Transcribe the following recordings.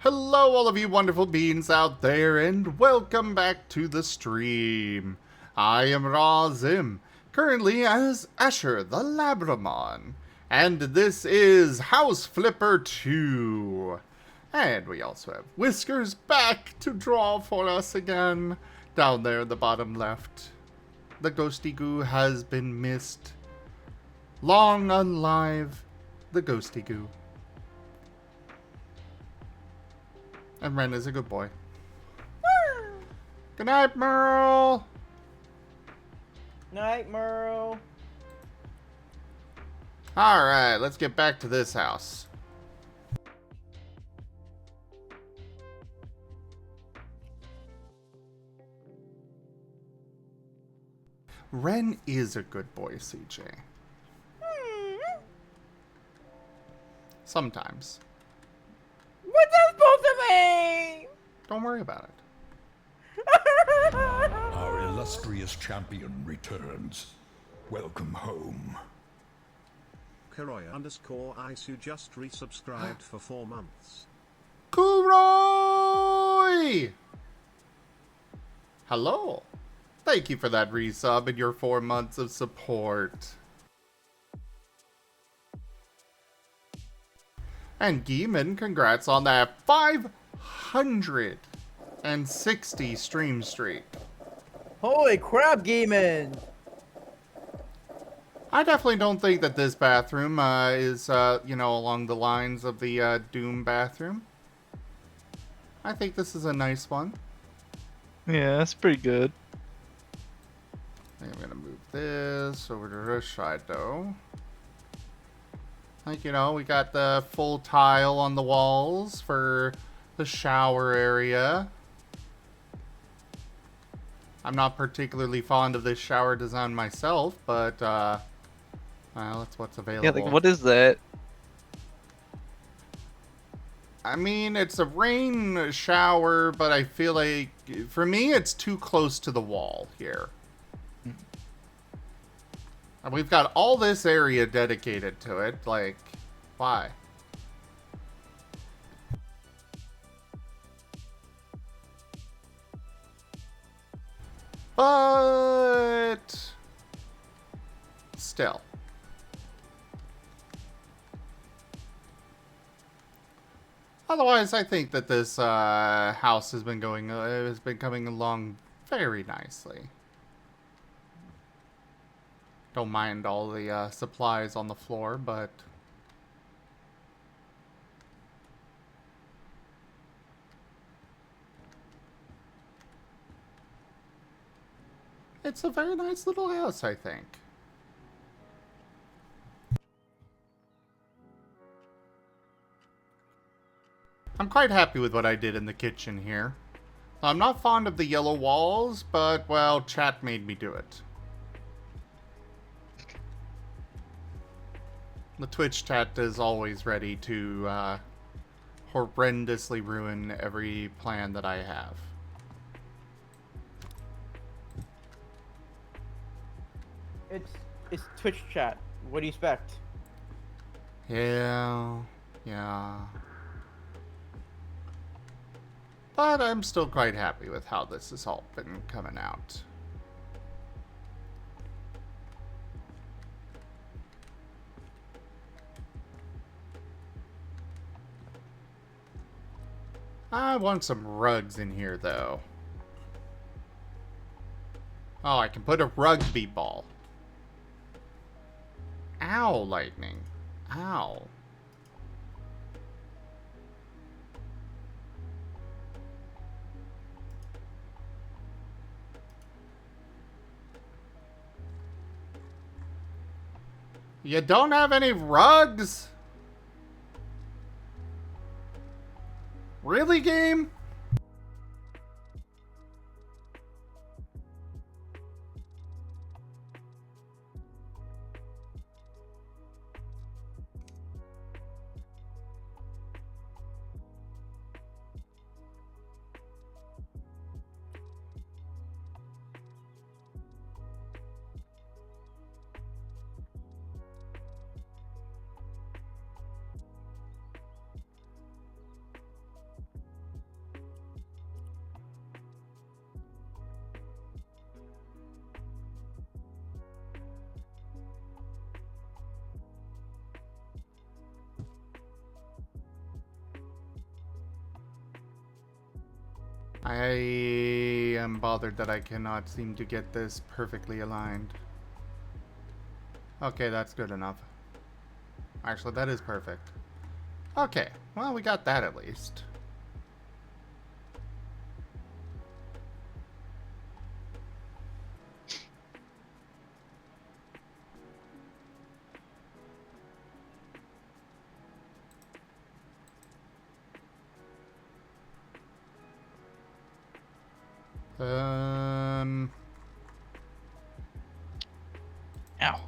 Hello all of you wonderful beings out there, and welcome back to the stream. I am Razim, currently as Asher the Labramon, and this is House Flipper 2. And we also have Whiskers back to draw for us again, down there in the bottom left. The Ghosty Goo has been missed. Long unlive the Ghosty Goo. And Ren is a good boy. Good night, Merle. Night, Merle. Alright, let's get back to this house. Ren is a good boy, CJ. Sometimes. What's that supposed to mean? Don't worry about it. Our illustrious champion returns. Welcome home. Kuroy_Isu just resubscribed for 4 months. Kuroy! Hello. Thank you for that resub and your 4 months of support. And Geeman, congrats on that 560 stream streak. Holy crap, Geeman! I definitely don't think that this bathroom is, along the lines of the Doom bathroom. I think this is a nice one. Yeah, that's pretty good. I'm gonna move this over to this side, though. Like, we got the full tile on the walls for the shower area. I'm not particularly fond of this shower design myself, but, well, that's what's available. Yeah, like, what is that? I mean, it's a rain shower, but I feel like, for me, it's too close to the wall here. And we've got all this area dedicated to it, like, why? But still. Otherwise, I think that this house has been coming along very nicely. Don't mind all the supplies on the floor, but it's a very nice little house, I think. I'm quite happy with what I did in the kitchen here. I'm not fond of the yellow walls, but, well, chat made me do it. The Twitch chat is always ready to horrendously ruin every plan that I have. It's Twitch chat. What do you expect? Yeah. But I'm still quite happy with how this has all been coming out. I want some rugs in here, though. Oh, I can put a rugby ball. Ow, lightning. Ow. You don't have any rugs? Really, game? I am bothered that I cannot seem to get this perfectly aligned. Okay, that's good enough. Actually, that is perfect. Okay, well, we got that at least. Ow.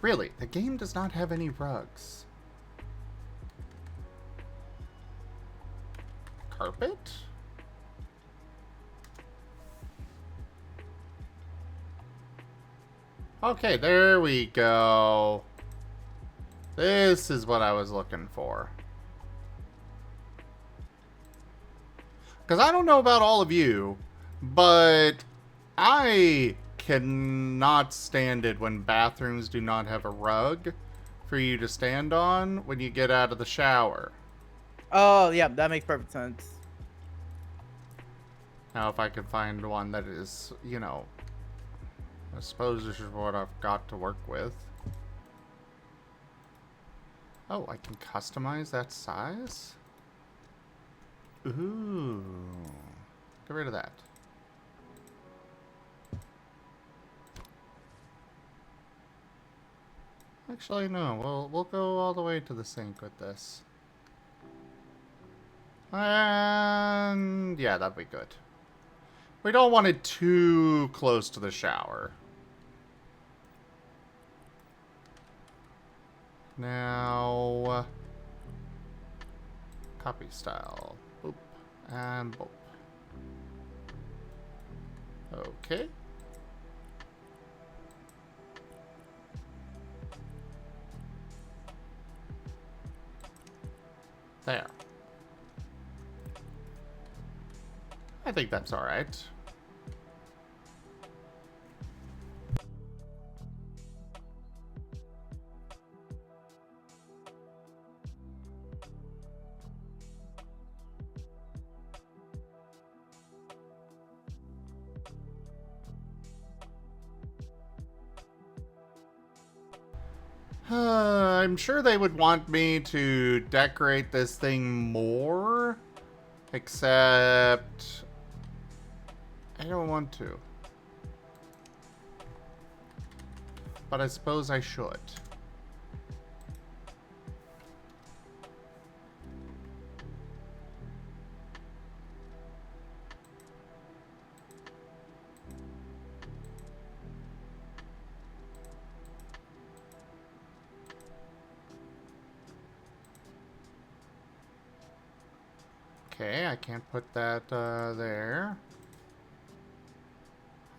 Really, the game does not have any rugs. Carpet? Okay, there we go. This is what I was looking for. Because I don't know about all of you, but I cannot stand it when bathrooms do not have a rug for you to stand on when you get out of the shower. Oh, yeah, that makes perfect sense. Now, if I could find one that is, you know, I suppose this is what I've got to work with. Oh, I can customize that size? Ooh. Get rid of that. Actually, no. We'll go all the way to the sink with this. And yeah, that'd be good. We don't want it too close to the shower. Now, copy style. Boop. And boop. Okay. There. I think that's alright. I'm sure they would want me to decorate this thing more, except I don't want to. But I suppose I should. Okay, I can't put that there.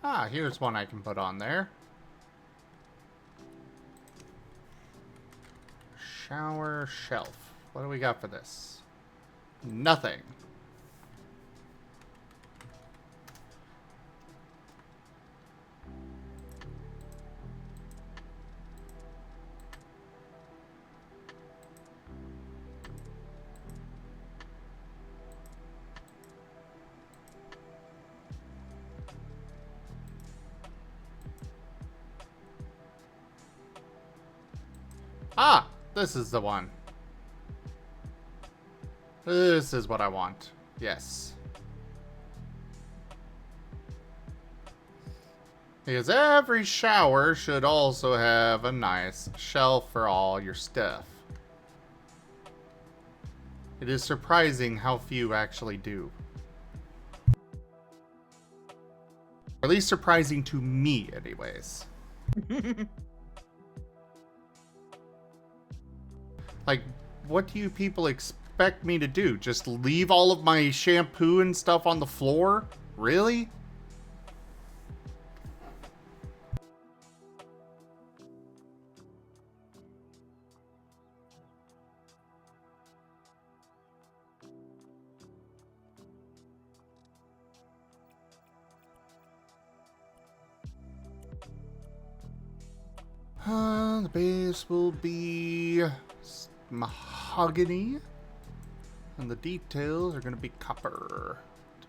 Ah, here's one I can put on there. Shower shelf. What do we got for this? Nothing. Ah, this is the one. This is what I want. Yes. Because every shower should also have a nice shelf for all your stuff. It is surprising how few actually do. Or at least surprising to me, anyways. Like, what do you people expect me to do? Just leave all of my shampoo and stuff on the floor? Really? The base will be mahogany, and the details are going to be copper to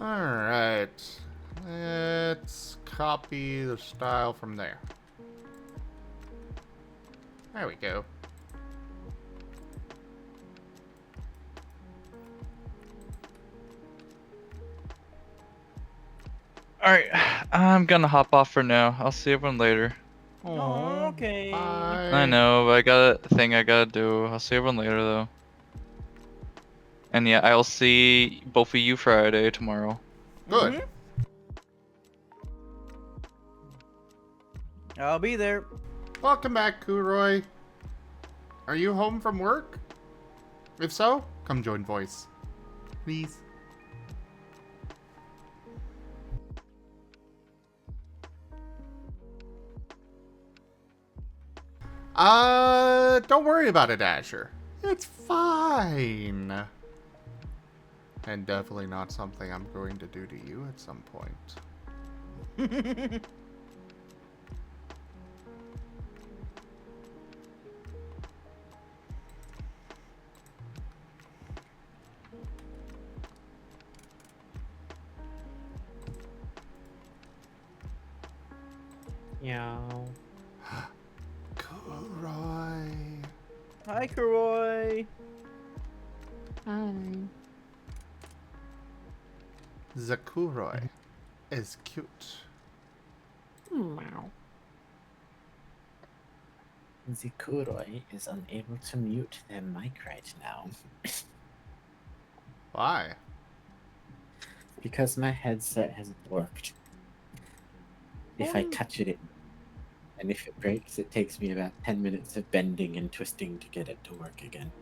Alright. Let's copy the style from there. There we go. Alright, I'm gonna hop off for now. I'll see everyone later. Oh, okay. Bye. I know, but I got a thing I gotta do. I'll see everyone later, though. And yeah, I'll see both of you Friday tomorrow. Good. Mhm. I'll be there. Welcome back, Kuroi. Are you home from work? If so, come join voice. Please. Don't worry about it, Asher. It's fine. And definitely not something I'm going to do to you at some point. Yeah. Kuroi. Hi, Kuroi. Zakuroi is cute. Meow. Zikuroi is unable to mute their mic right now Why? because my headset hasn't worked. If I touch it, and if it breaks, it takes me about 10 minutes of bending and twisting to get it to work again.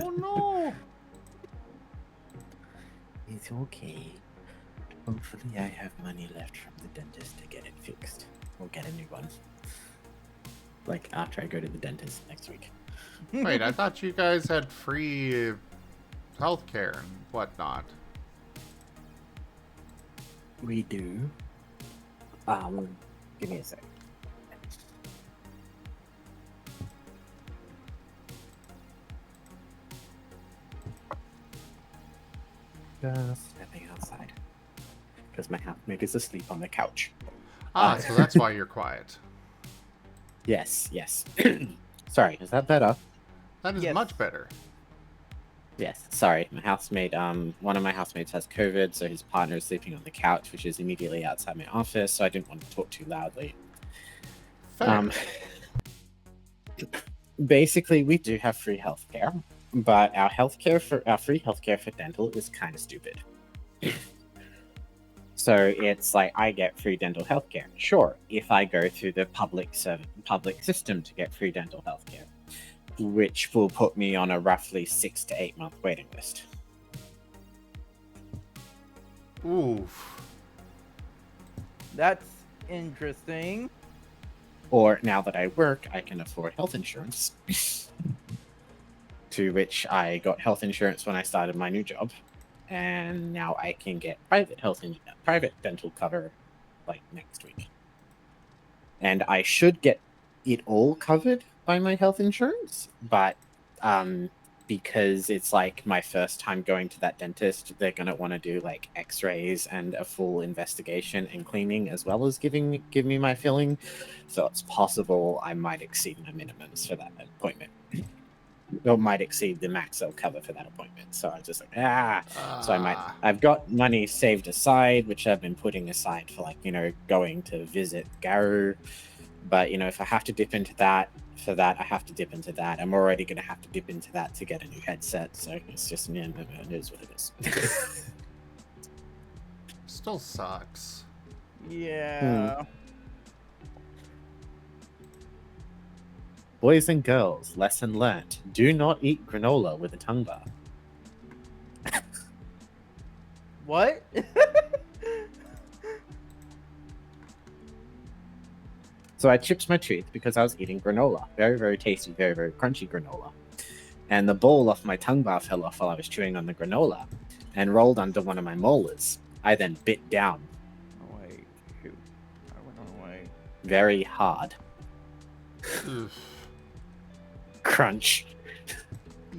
Oh no! It's okay. Hopefully I have money left from the dentist to get it fixed. Or get a new one. Like, after I go to the dentist next week. Wait, I thought you guys had free healthcare and whatnot. We do. Give me a sec. Just stepping outside. Because my housemate is asleep on the couch. Ah, so that's why you're quiet. Yes, yes. Sorry, is that better? That is Yes. much better. Yes, sorry. My housemate, one of my housemates has COVID, so his partner is sleeping on the couch, which is immediately outside my office, so I didn't want to talk too loudly. Fair. Basically, we do have free healthcare, but our free healthcare for dental is kind of stupid. So it's like I get free dental healthcare. Sure, if I go through the public system to get free dental healthcare, which will put me on a roughly 6 to 8 month waiting list. Oof. That's interesting. Or now that I work, I can afford health insurance. To which I got health insurance when I started my new job, and now I can get private dental cover like next week. And I should get it all covered by my health insurance, but because it's like my first time going to that dentist, they're gonna want to do like x-rays and a full investigation and cleaning, as well as give me my filling. So it's possible I might exceed my minimums for that appointment. Or might exceed the max they'll cover for that appointment. So I was just like, so I've got money saved aside, which I've been putting aside for like, going to visit Garu. But if I have to dip into that, for that, I have to dip into that. I'm already going to have to dip into that to get a new headset. So it's just, it is what it is. Still sucks. Yeah. Boys and girls, lesson learnt. Do not eat granola with a tongue bar. What? So I chipped my tooth because I was eating granola. Very, very tasty, very, very crunchy granola. And the ball off my tongue bar fell off while I was chewing on the granola and rolled under one of my molars. I then bit down Oh, wait. Shoot. I went on the way. very hard. Oof. Crunch.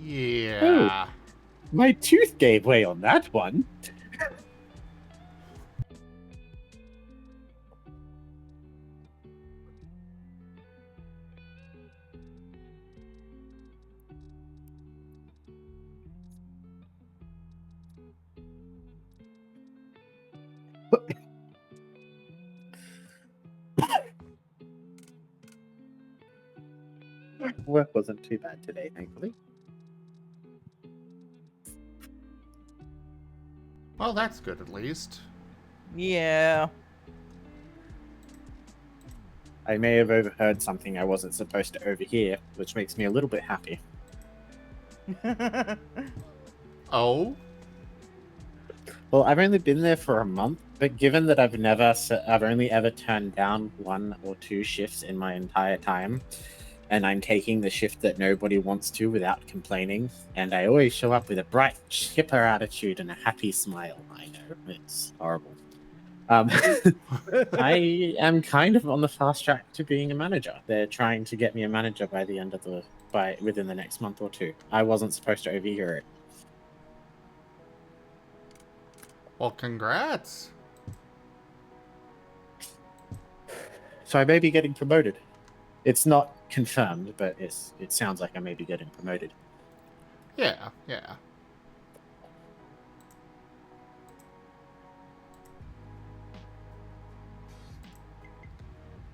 Yeah. My tooth gave way on that one. Work wasn't too bad today, thankfully. Well, that's good at least. Yeah. I may have overheard something I wasn't supposed to overhear, which makes me a little bit happy. Oh? Well, I've only been there for a month, but given that I've only ever turned down 1 or 2 shifts in my entire time, and I'm taking the shift that nobody wants to without complaining, and I always show up with a bright, chipper attitude and a happy smile. I know, it's horrible. I am kind of on the fast track to being a manager. They're trying to get me a manager within the next month or 2. I wasn't supposed to overhear it. Well, congrats. So I may be getting promoted. It's not confirmed, but it sounds like I may be getting promoted. Yeah, yeah.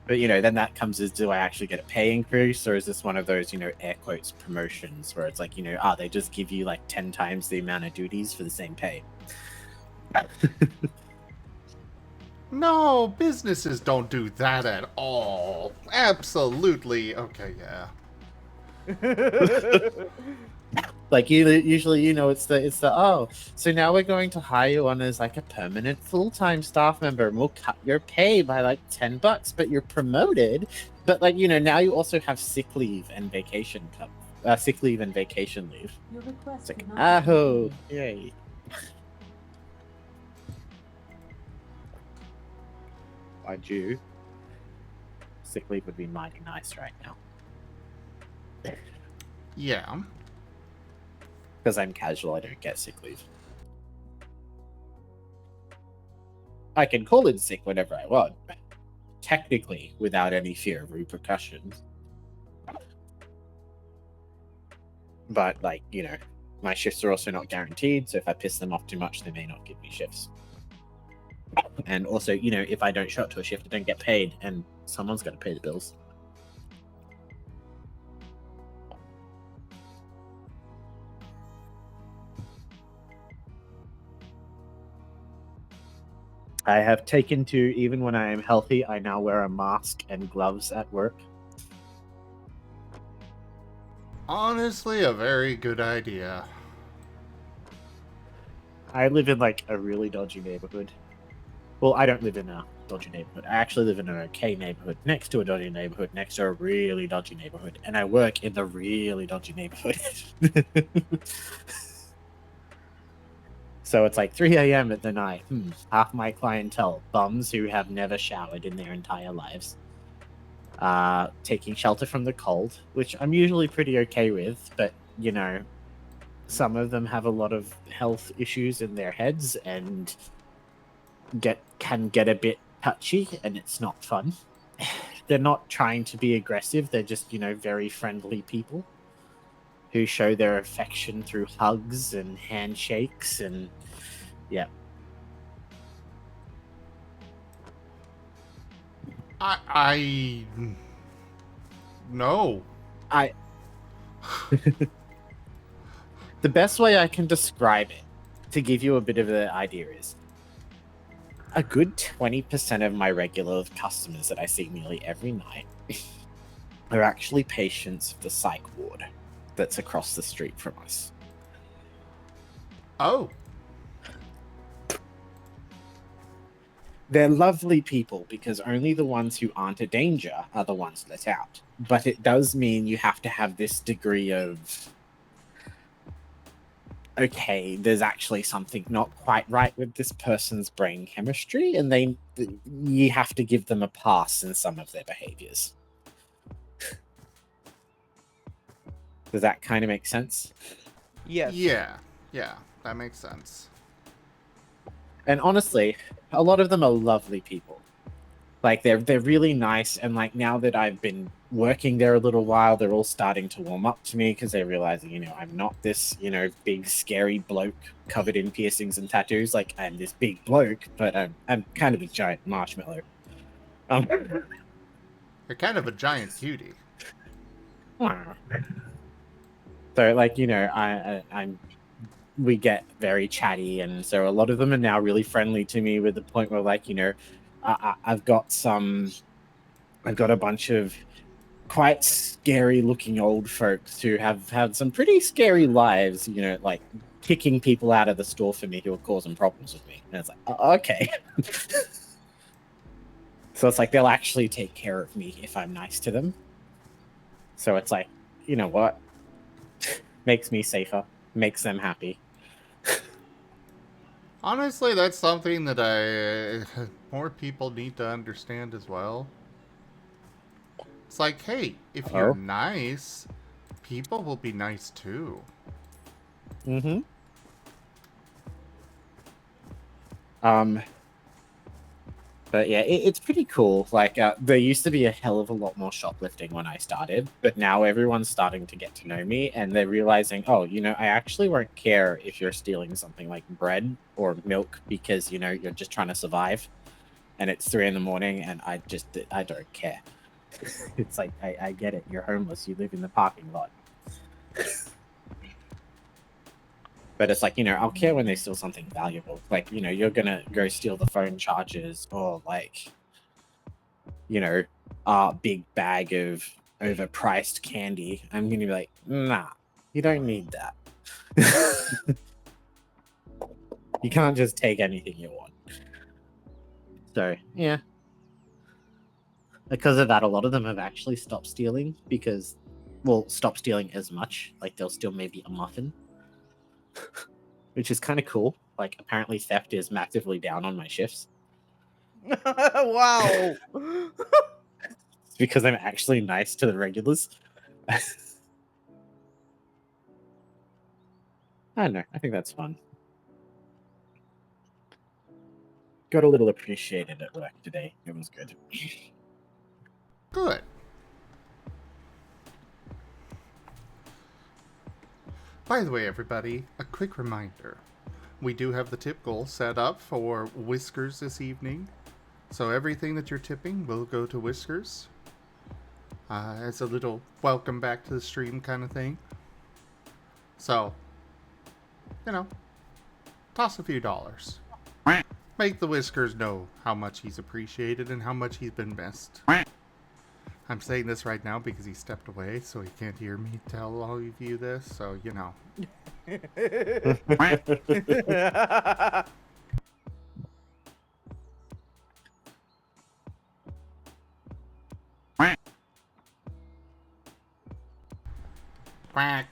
But, then that comes as, do I actually get a pay increase, or is this one of those, air quotes promotions where it's like, they just give you like 10 times the amount of duties for the same pay? No, businesses don't do that at all. Absolutely. Okay, yeah. Like usually, it's the oh, so now we're going to hire you on as like a permanent full-time staff member, and we'll cut your pay by like $10, but you're promoted. But like now you also have sick leave and vacation leave. It's like, oh, yay. Mind you, sick leave would be mighty nice right now. Yeah. Because I'm casual, I don't get sick leave. I can call in sick whenever I want, technically without any fear of repercussions. But, my shifts are also not guaranteed, so if I piss them off too much, they may not give me shifts. And also, if I don't show up to a shift, I don't get paid, and someone's got to pay the bills. I have taken to, even when I am healthy, I now wear a mask and gloves at work. Honestly, a very good idea. I live in, a really dodgy neighborhood. Well, I don't live in a dodgy neighborhood. I actually live in an okay neighborhood next to a dodgy neighborhood, next to a really dodgy neighborhood. And I work in the really dodgy neighborhood. So it's like 3 a.m. at the night. Half my clientele, bums who have never showered in their entire lives. Taking shelter from the cold, which I'm usually pretty okay with, but, some of them have a lot of health issues in their heads and can get a bit touchy, and it's not fun. They're not trying to be aggressive, they're just, very friendly people who show their affection through hugs and handshakes and yeah. No. The best way I can describe it, to give you a bit of an idea, is a good 20% of my regular customers that I see nearly every night are actually patients of the psych ward that's across the street from us. Oh. They're lovely people because only the ones who aren't a danger are the ones let out. But it does mean you have to have this degree of, okay, there's actually something not quite right with this person's brain chemistry, and you have to give them a pass in some of their behaviors. Does that kind of make sense? Yes. Yeah, that makes sense. And honestly, a lot of them are lovely people. They're really nice, and now that I've been working there a little while, they're all starting to warm up to me because they realize, I'm not this, big scary bloke covered in piercings and tattoos. I'm this big bloke, but I'm kind of a giant marshmallow. You're kind of a giant cutie. So, like, I'm we get very chatty, and so a lot of them are now really friendly to me, with the point where, like, I've got a bunch of quite scary looking old folks who have had some pretty scary lives, like kicking people out of the store for me who are causing problems with me. And it's like, okay. So it's like they'll actually take care of me if I'm nice to them. So it's like, you know what? Makes me safer, makes them happy. Honestly, that's something that more people need to understand as well. It's like, hey, if you're Oh. nice, people will be nice too. Mm-hmm. But yeah, it's pretty cool. Like, there used to be a hell of a lot more shoplifting when I started, but now everyone's starting to get to know me, and they're realizing, oh, I actually won't care if you're stealing something like bread or milk because, you're just trying to survive, and it's 3 in the morning, and I don't care. It's like, I get it. You're homeless. You live in the parking lot. But it's like, I'll care when they steal something valuable. Like, you're gonna go steal the phone chargers, or like, a big bag of overpriced candy. I'm gonna be like, nah, you don't need that. You can't just take anything you want. So, yeah. Because of that, a lot of them have actually stopped stealing stop stealing as much. Like, they'll steal maybe a muffin, which is kind of cool. Like, apparently theft is massively down on my shifts. Wow. It's because I'm actually nice to the regulars. I don't know. I think that's fun. Got a little appreciated at work today. It was good. Good. By the way, everybody, a quick reminder. We do have the tip goal set up for Whiskers this evening. So everything that you're tipping will go to Whiskers. As a little welcome back to the stream kind of thing. So, toss a few dollars. Make the Whiskers know how much he's appreciated and how much he's been missed. I'm saying this right now because he stepped away, so he can't hear me tell all of you this, so, Quack.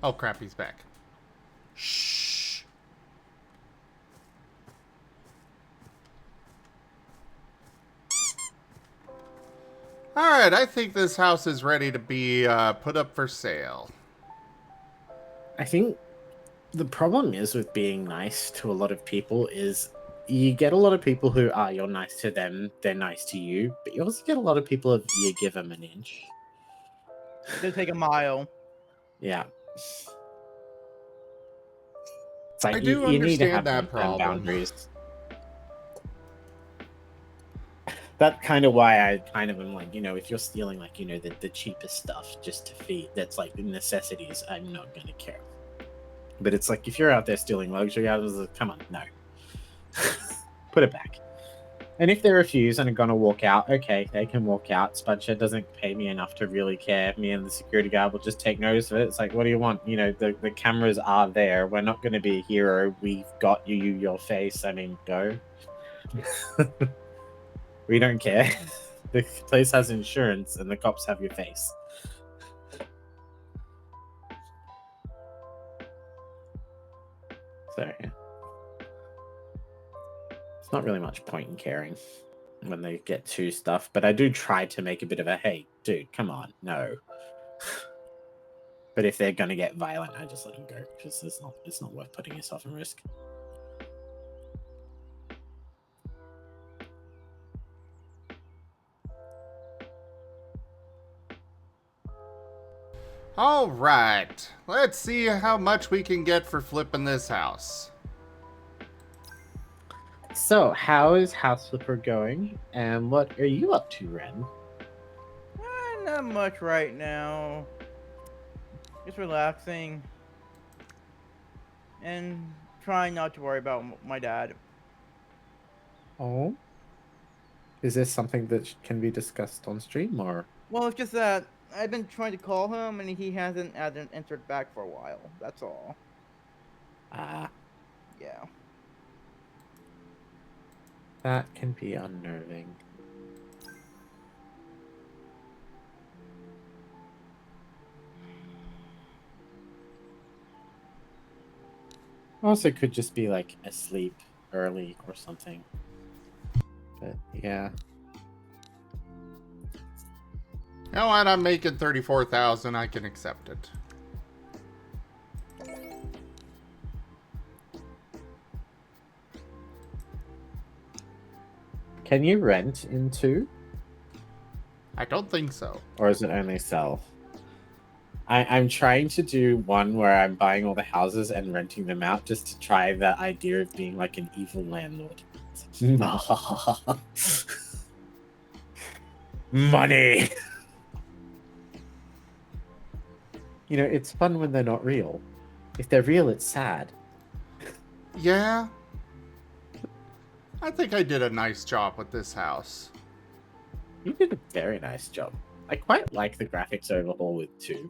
Oh crap, he's back. Shh. Alright, I think this house is ready to be put up for sale. I think the problem is with being nice to a lot of people is you get a lot of people who are, you're nice to them, they're nice to you, but you also get a lot of people if you give them an inch. They take a mile. Yeah. It's like I do you need to understand have that them problem. boundaries. That's kind of why I kind of am like, if you're stealing like, the cheapest stuff just to feed, that's like necessities, I'm not going to care. But it's like, if you're out there stealing luxury items, come on, no. Put it back. And if they refuse and are going to walk out, okay, they can walk out. Spudshed doesn't pay me enough to really care. Me and the security guard will just take notice of it. It's like, what do you want? The cameras are there. We're not going to be a hero. We've got your face. I mean, go. We don't care. The place has insurance and the cops have your face. So, yeah. It's not really much point in caring when they get too stuff, but I do try to make a bit of a, hey, dude, come on, no. But if they're gonna get violent, I just let them go, because it's not worth putting yourself in risk. Alright, let's see how much we can get for flipping this house. So, how is House Flipper going, and what are you up to, Ren? Not much right now. Just relaxing. And trying not to worry about my dad. Oh? Is this something that can be discussed on stream, or? Well, it's just that I've been trying to call him and he hasn't answered back for a while. That's all. Ah, Yeah. that can be unnerving. Also, could just be like asleep early or something. But yeah. You know what? I'm making 34,000. I can accept it. Can you rent into, I don't think so. or is it only sell? I'm trying to do one where I'm buying all the houses and renting them out just to try the idea of being like an evil landlord. Money! You know, it's fun when they're not real. If they're real, it's sad. Yeah. I think I did a nice job with this house. You did a very nice job. I quite like the graphics overhaul with 2.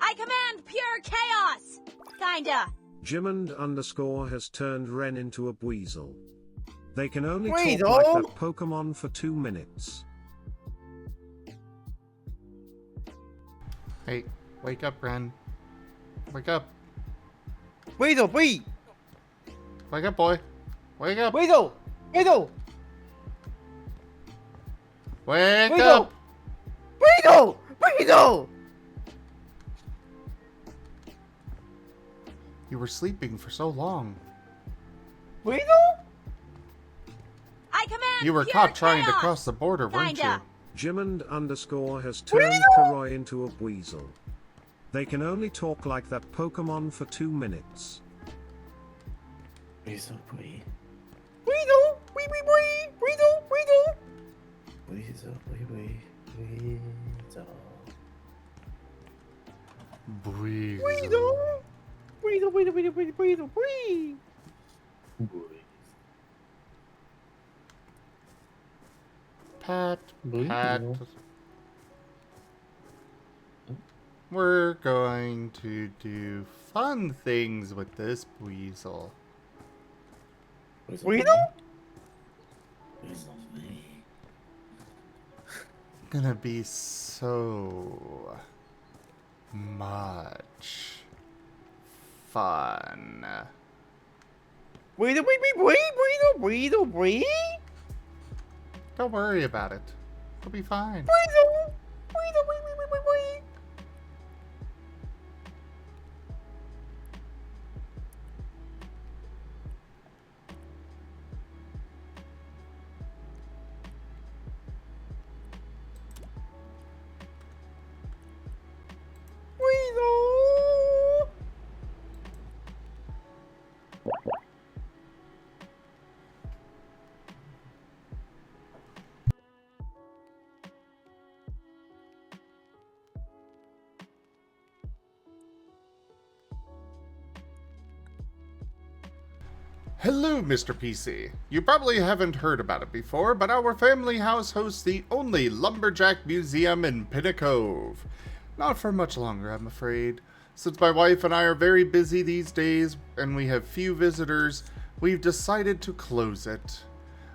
I command pure chaos! Kinda. Jimond_ has turned Ren into a Buizel. They can only talk Weasel? like that Pokemon for 2 minutes. Hey, wake up, Ren. Wake up. Weasel, wait! Wake up, boy. Wake up. Weasel! Weasel! Wake Weasel! up. Weasel! Weasel! You were sleeping for so long. Weasel? I command You were pure caught trying to chaos! cross the border, weren't you? Kinda. Jimond_ has turned Karoy into a Buizel. They can only talk like that Pokemon for 2 minutes. Weasel, boy. Weasel! Wee wee wee! Weasel! Weasel! Weasel, wee, weasel. Weasel. Weasel! Weasel, weasel, weasel, weasel, weasel, wee! Pat, Weasel. pat. We're going to do fun things with this Weasel. Weasel? Weasel, me. Gonna be so much fun. Weasel, wee wee wee! Weasel, weasel, wee! Don't worry about it. It'll be fine. Weasel! Weasel, wee wee wee wee wee! Weasel! Hello, Mr. PC. You probably haven't heard about it before, but our family house hosts the only lumberjack museum in Pinnacove. Not for much longer, I'm afraid. Since my wife and I are very busy these days, and we have few visitors, we've decided to close it.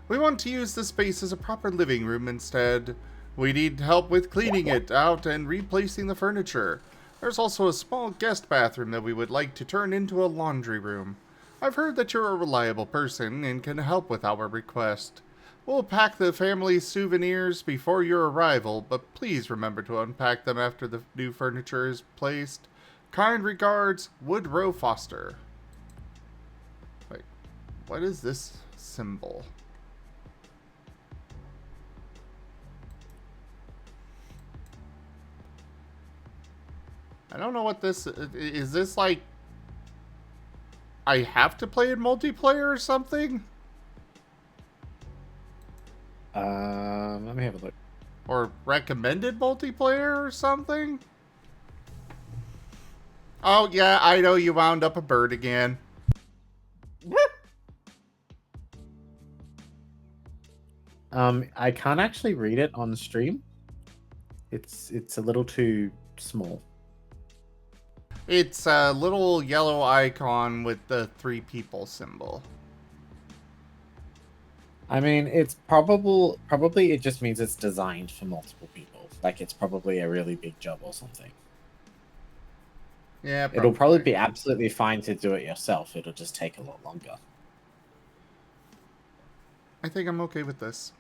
We want to use the space as a proper living room instead. We need help with cleaning it out and replacing the furniture. There's also a small guest bathroom that we would like to turn into a laundry room. I've heard that you're a reliable person and can help with our request. We'll pack the family souvenirs before your arrival, but please remember to unpack them after the new furniture is placed. Kind regards, Woodrow Foster. Wait, what is this symbol? I don't know what this is. This like I have to play in multiplayer or something? Let me have a look. Or recommended multiplayer or something? Oh yeah, I know you wound up a bird again. I can't actually read it on stream. It's a little too small. It's a little yellow icon with the 3 people symbol. I mean, it's probably it just means it's designed for multiple people. Like it's probably a really big job or something. Yeah, It'll probably be absolutely fine to do it yourself. It'll just take a lot longer. I think I'm okay with this.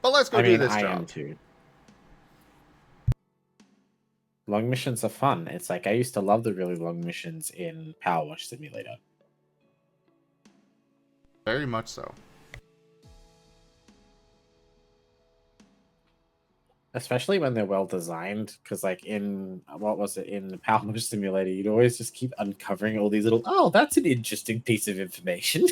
But let's go do this I job. am too. Long missions are fun. It's like I used to love the really long missions in Power Wash Simulator. Very much so. Especially when they're well designed, because like in in the Power Wash Simulator, you'd always just keep uncovering all these little, oh, that's an interesting piece of information.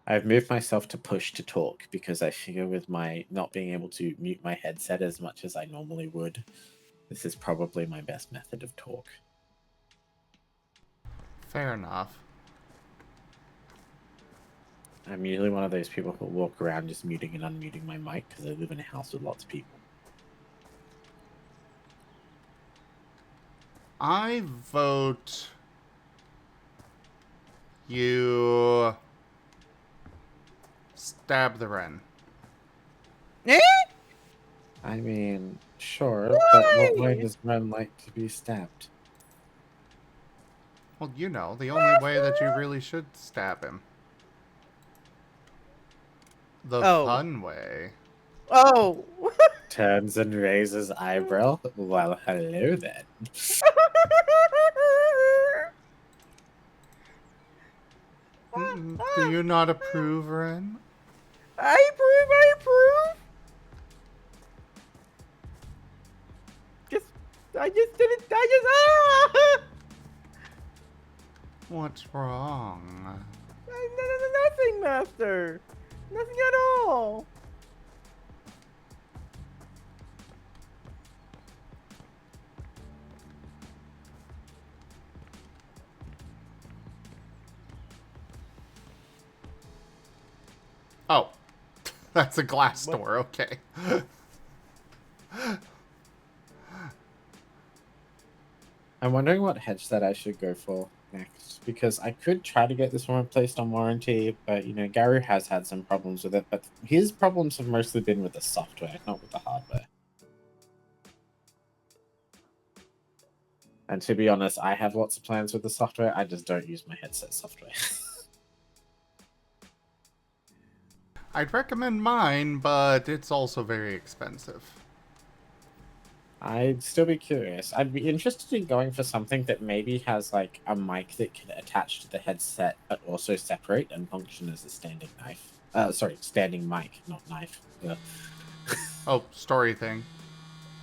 I've moved myself to push to talk because I figure with my not being able to mute my headset as much as I normally would, this is probably my best method of talk. Fair enough. I'm usually one of those people who walk around just muting and unmuting my mic because I live in a house with lots of people. I vote you stab the wren. Eh? I mean, sure, but what way does Ren like to be stabbed? Well, you know, the only way that you really should stab him. The fun way. Oh. Turns and raises eyebrow. Well, hello then. Do you not approve, Ren? I approve. I approve. I just didn't. Ah! What's wrong? Nothing, Master. Nothing at all. Oh, that's a glass door. Okay. I'm wondering what headset I should go for next, because I could try to get this one placed on warranty, but you know, Gary has had some problems with it, but his problems have mostly been with the software, not with the hardware. And to be honest, I have lots of plans with the software, I just don't use my headset software. I'd recommend mine, but it's also very expensive. I'd still be curious. I'd be interested in going for something that maybe has like a mic that can attach to the headset, but also separate and function as a standing knife. Standing mic, not knife. Yeah. Oh, story thing.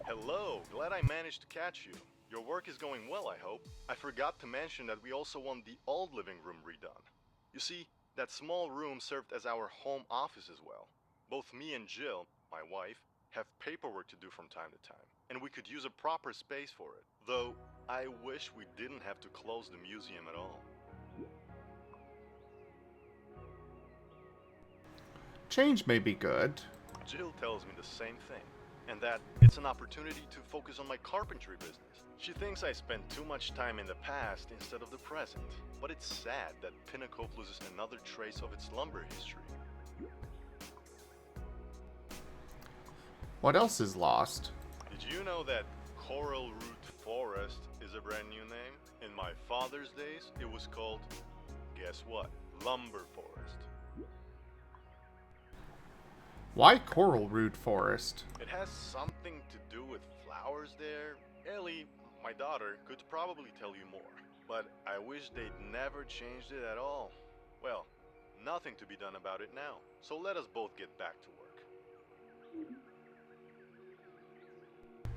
Hello, glad I managed to catch you. Your work is going well, I hope. I forgot to mention that we also want the old living room redone. You see, that small room served as our home office as well. Both me and Jill, my wife, have paperwork to do from time to time, and we could use a proper space for it. Though, I wish we didn't have to close the museum at all. Change may be good. Jill tells me the same thing, and that it's an opportunity to focus on my carpentry business. She thinks I spend too much time in the past instead of the present, but it's sad that Pinnacle loses another trace of its lumber history. What else is lost? Did you know that Coral Root Forest is a brand new name? In my father's days, it was called, guess what? Lumber Forest. Why Coral Root Forest? It has something to do with flowers there. Ellie, my daughter, could probably tell you more, but I wish they'd never changed it at all. Well, nothing to be done about it now, so let us both get back to work.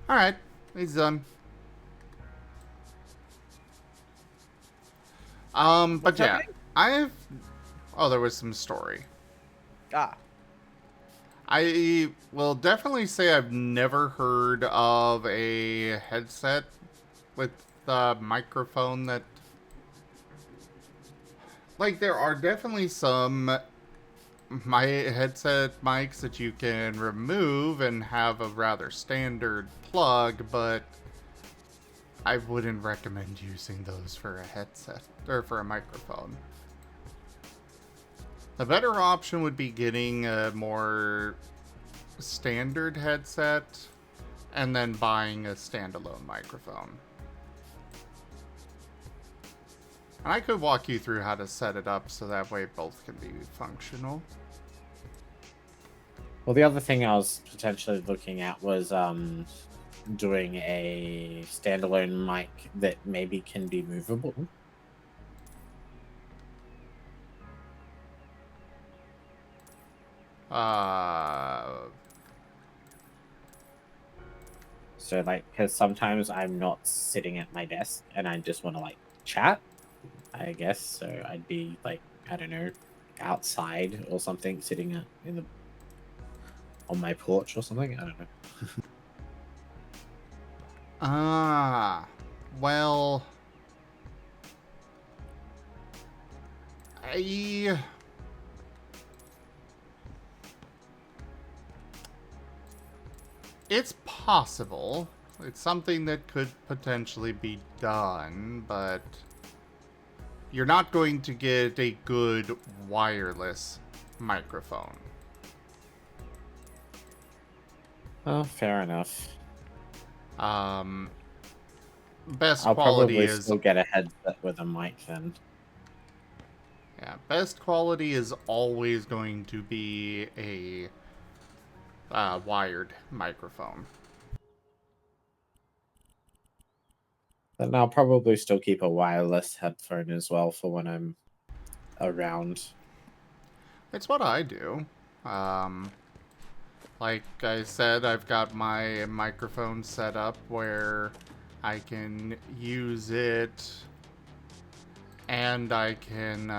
Alright, he's done. But What's yeah, happening? there was some story. Ah. I will definitely say I've never heard of a headset with the microphone that... Like, there are definitely some headset mics that you can remove and have a rather standard plug, but I wouldn't recommend using those for a headset, or for a microphone. The better option would be getting a more standard headset and then buying a standalone microphone. And I could walk you through how to set it up so that way both can be functional. Well, the other thing I was potentially looking at was doing a standalone mic that maybe can be movable. So, like, because sometimes I'm not sitting at my desk and I just want to, like, chat, I guess. So I'd be, like, I don't know, outside or something, sitting on my porch or something. I don't know. Well, it's possible. It's something that could potentially be done, but you're not going to get a good wireless microphone. Oh, fair enough. Best I'll quality probably is... still get a headset with a mic then. Yeah, best quality is always going to be a wired microphone. Then I'll probably still keep a wireless headphone as well for when I'm around. It's what I do. Like I said, I've got my microphone set up where I can use it and I can,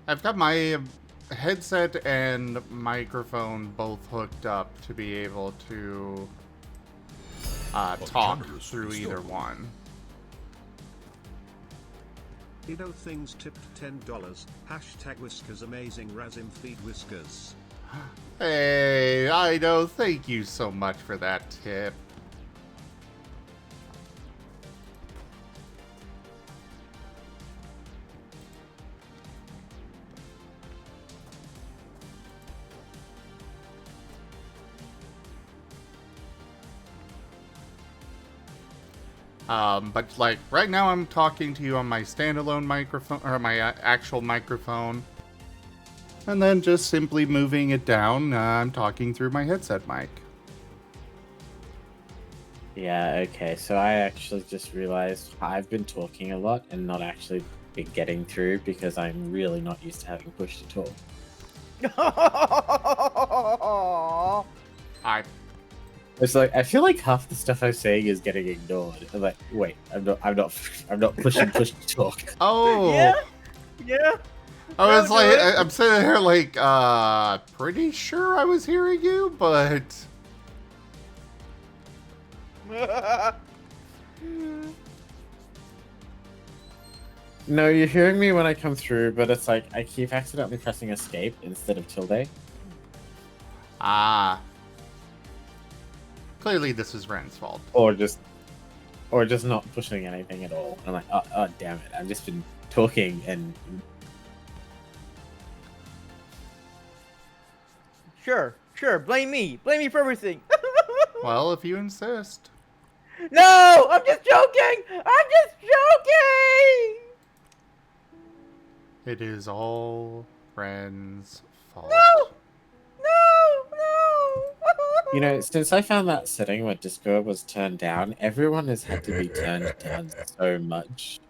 I've got my headset and microphone both hooked up to be able to talk through either one. Ido Things tipped $10. Hashtag Whiskers Amazing Razim Feed Whiskers. Hey, Ido, thank you so much for that tip. But like right now I'm talking to you on my standalone microphone, or my actual microphone. And then just simply moving it down, I'm talking through my headset mic. Yeah, okay. So I actually just realized I've been talking a lot and not actually been getting through because I'm really not used to having push to talk. It's like I feel like half the stuff I'm saying is getting ignored. I'm like, wait, I'm not pushing push to talk. Oh, Yeah. Yeah. I was No, like, do it. I'm sitting here like, pretty sure I was hearing you, but No, you're hearing me when I come through, but it's like I keep accidentally pressing escape instead of tilde. Clearly this is Ren's fault. Or just not pushing anything at all. I'm like, oh damn it! I've just been talking and Sure. Blame me for everything. Well, if you insist. No, I'm just joking. It is all Ren's fault. No. you know, since I found that setting where Discord was turned down, everyone has had to be turned down so much.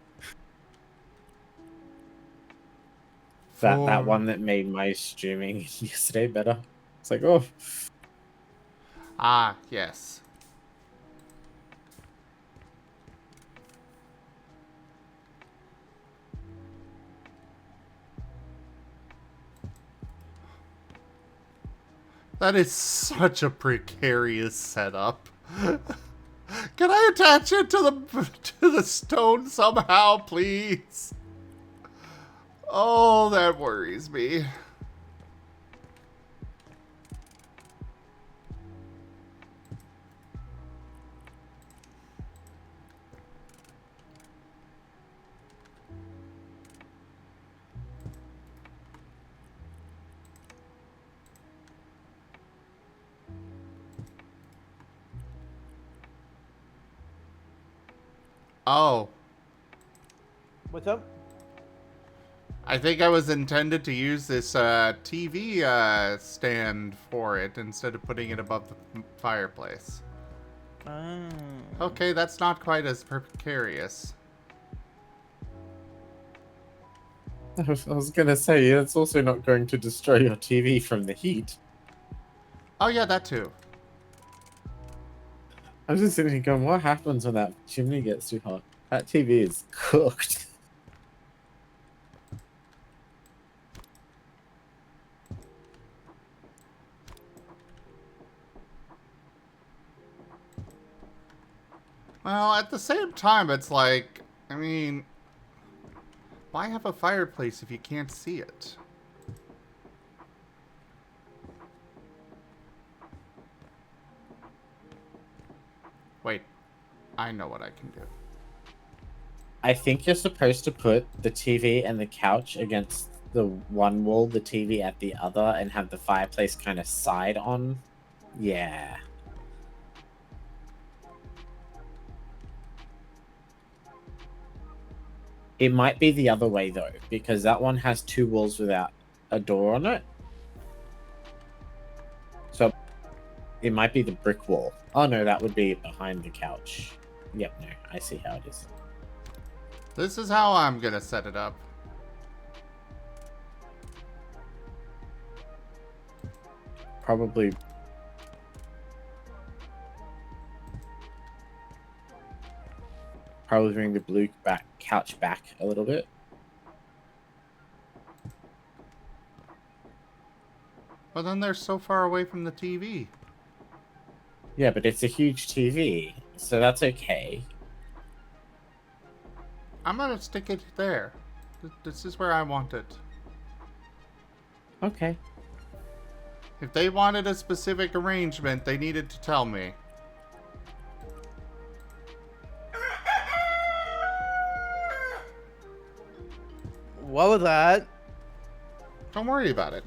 That one that made my streaming yesterday better. It's like, oh, Ah, yes. That is such a precarious setup. Can I attach it to the stone somehow, please? Oh, that worries me. Oh, What's up? I think I was intended to use this TV stand for it instead of putting it above the fireplace. Oh. Okay, that's not quite as precarious. I was gonna say it's also not going to destroy your TV from the heat. Oh yeah, that too. I was just sitting here going, what happens when that chimney gets too hot? That TV is cooked. Well, at the same time, it's like, I mean, why have a fireplace if you can't see it? Wait, I know what I can do. I think you're supposed to put the TV and the couch against the one wall, the TV at the other, and have the fireplace kind of side on. Yeah. It might be the other way though, because that one has two walls without a door on it. So it might be the brick wall. Oh no, that would be behind the couch. Yep, no, I see how it is. This is how I'm gonna set it up. Probably bring the blue couch back a little bit. But then they're so far away from the TV. Yeah, but it's a huge TV, so that's okay. I'm gonna stick it there. This is where I want it. Okay. If they wanted a specific arrangement, they needed to tell me. What was that? Don't worry about it.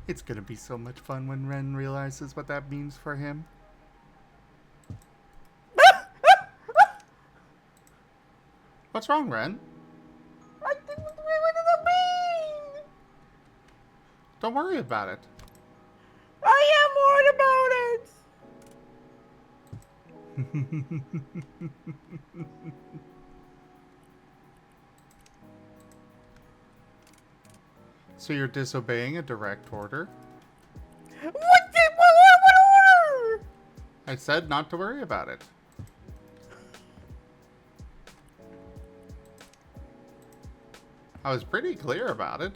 It's gonna be so much fun when Ren realizes what that means for him. What's wrong, Ren? I think what does it mean? Don't worry about it. I am worried about it. So you're disobeying a direct order? What order? I said not to worry about it. I was pretty clear about it.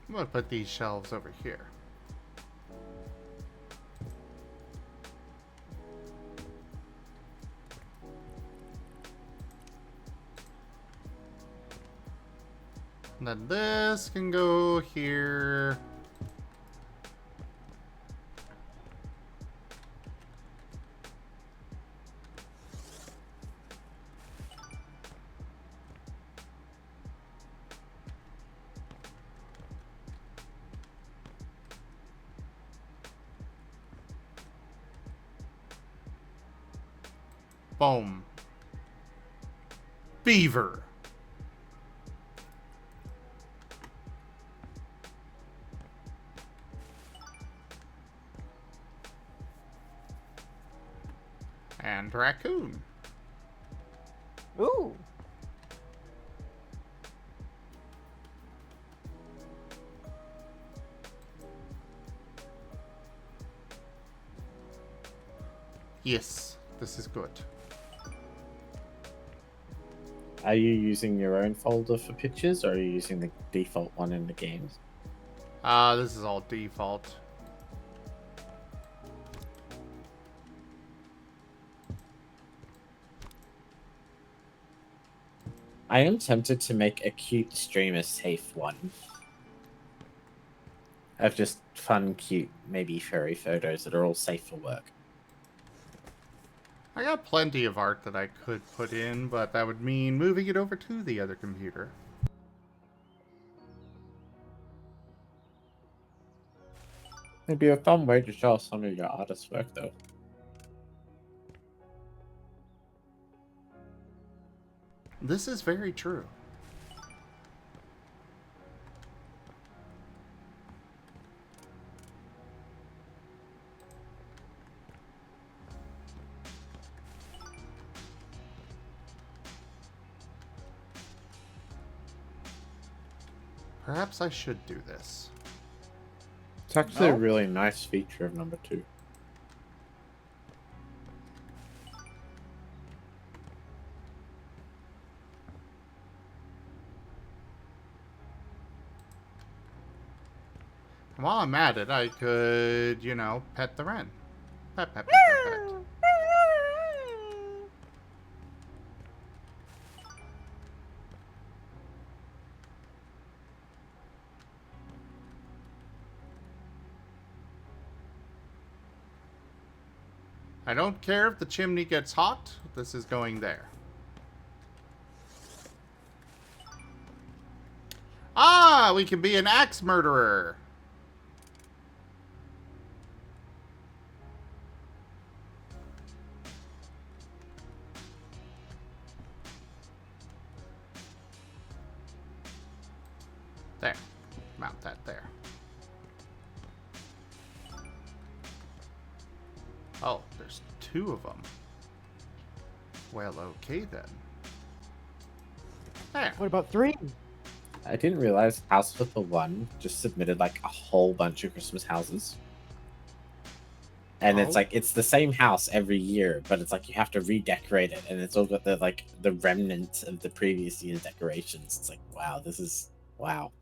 I'm gonna put these shelves over here. And then this can go here. Boom. Beaver. And raccoon. Ooh. Yes, this is good. Are you using your own folder for pictures, or are you using the default one in the games? This is all default. I am tempted to make a cute streamer safe one. Of just fun, cute, maybe furry photos that are all safe for work. I got plenty of art that I could put in, but that would mean moving it over to the other computer. It'd be a fun way to show some of your artist's work, though. This is very true. Perhaps I should do this. It's actually a No? really nice feature of number 2. And while I'm at it, I could, you know, pet the wren. Pet, pet, pet, pet, pet. I don't care if the chimney gets hot. This is going there. Ah, we can be an axe murderer. There. Mount that there. Oh, there's 2 of them. Well, okay then. There. What about 3? I didn't realize House Flipper 1 just submitted like a whole bunch of Christmas houses. And it's Oh. like it's the same house every year, but it's like you have to redecorate it, and it's all got the remnants of the previous year's decorations. It's like, wow, this is wow.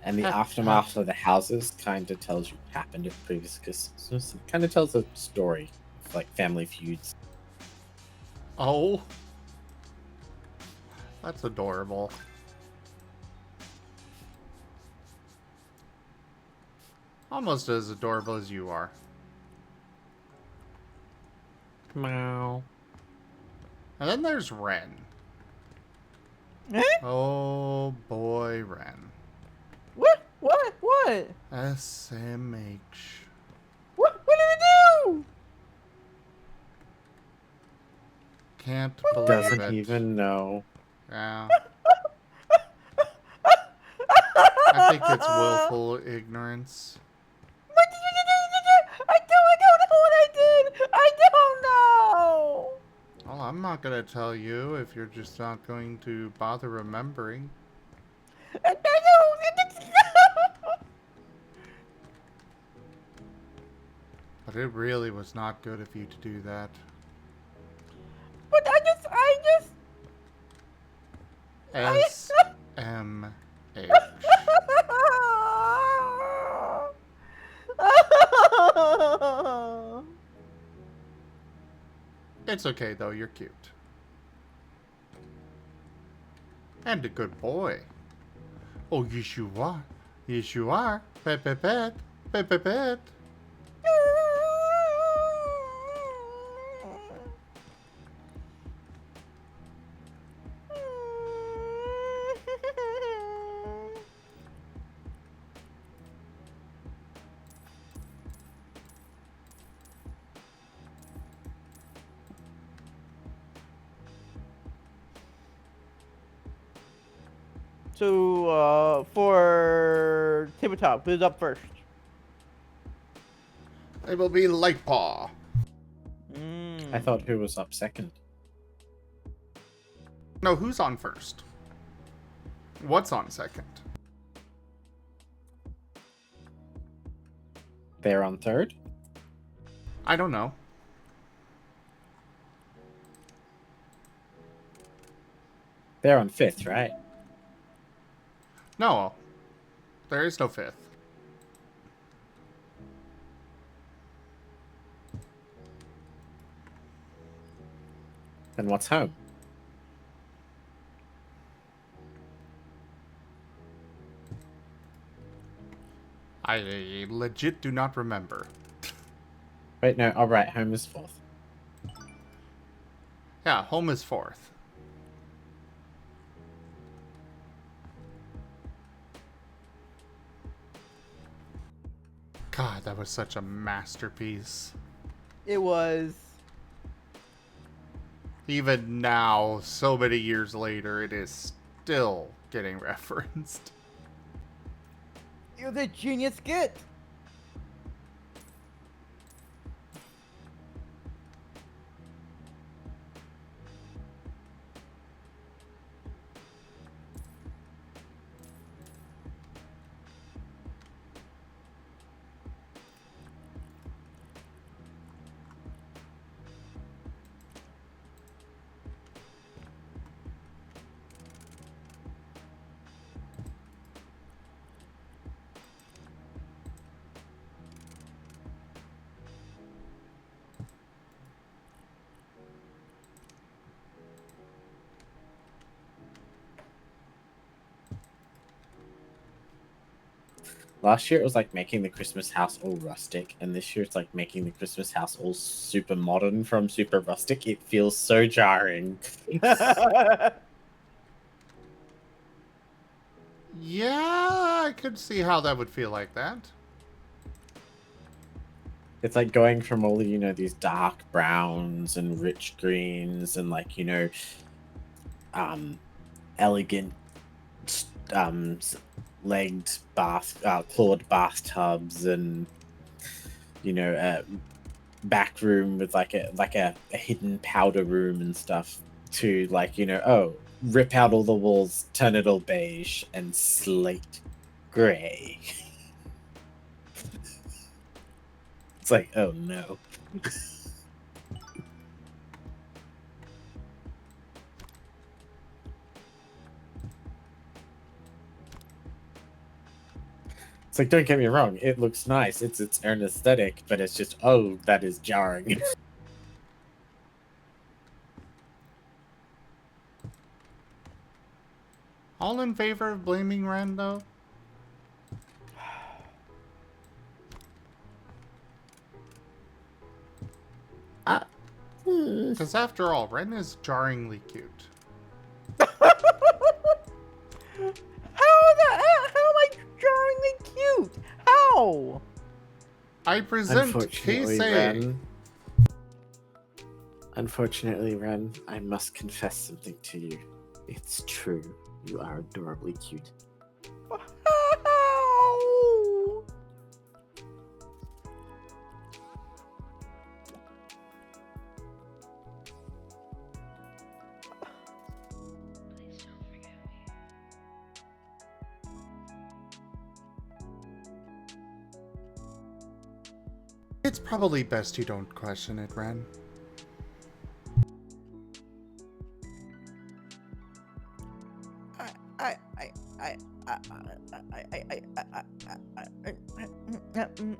And the aftermath of the houses kind of tells you what happened in previous Christmas. It kind of tells a story of like family feuds. Oh. That's adorable. Almost as adorable as you are. Meow. And then there's Ren. Eh? Oh boy, Ren. What? What? What? SMH. What did I do? Can't believe Doesn't it. even know. Yeah. I think it's willful ignorance. What did you do? I don't know what I did. I don't know. Well, I'm not gonna tell you if you're just not going to bother remembering. I don't. But it really was not good of you to do that. But I just. SMH. It's okay though, you're cute. And a good boy. Oh, yes you are. Yes you are. Pet, pet, pet. Pet, pet, pet. So, for tabletop, who's up first? It will be Lightpaw. I thought who was up second? No, who's on first? What's on second? They're on third? I don't know. They're on fifth, right? No, there is no fifth. Then what's home? I legit do not remember. Wait, no. All right, home is fourth. Yeah, home is fourth. God, that was such a masterpiece. It was. Even now, so many years later, it is still getting referenced. It was a genius skit. Last year it was like making the Christmas house all rustic, and this year it's like making the Christmas house all super modern from super rustic. It feels so jarring. Yeah, I could see how that would feel like that. It's like going from all these dark browns and rich greens and like, elegant legged clawed bathtubs and a back room with like a hidden powder room and stuff to like, rip out all the walls, turn it all beige and slate gray. It's like, oh no. It's like, don't get me wrong, it looks nice. It's its own aesthetic, but it's just, oh, that is jarring. All in favor of blaming Ren, though? Because after all, Ren is jarringly cute. How am I jarringly cute? How? I present case A. Unfortunately, Ren, I must confess something to you. It's true. You are adorably cute. How? It's probably best you don't question it, Ren. mm.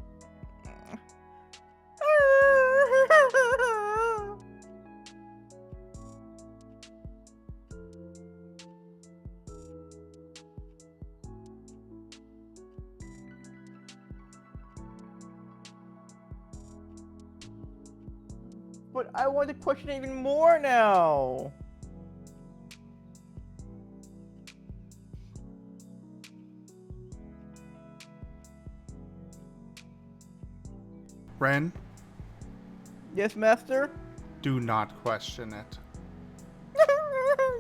But I want to question even more now. Ren, Yes, master? do not question it.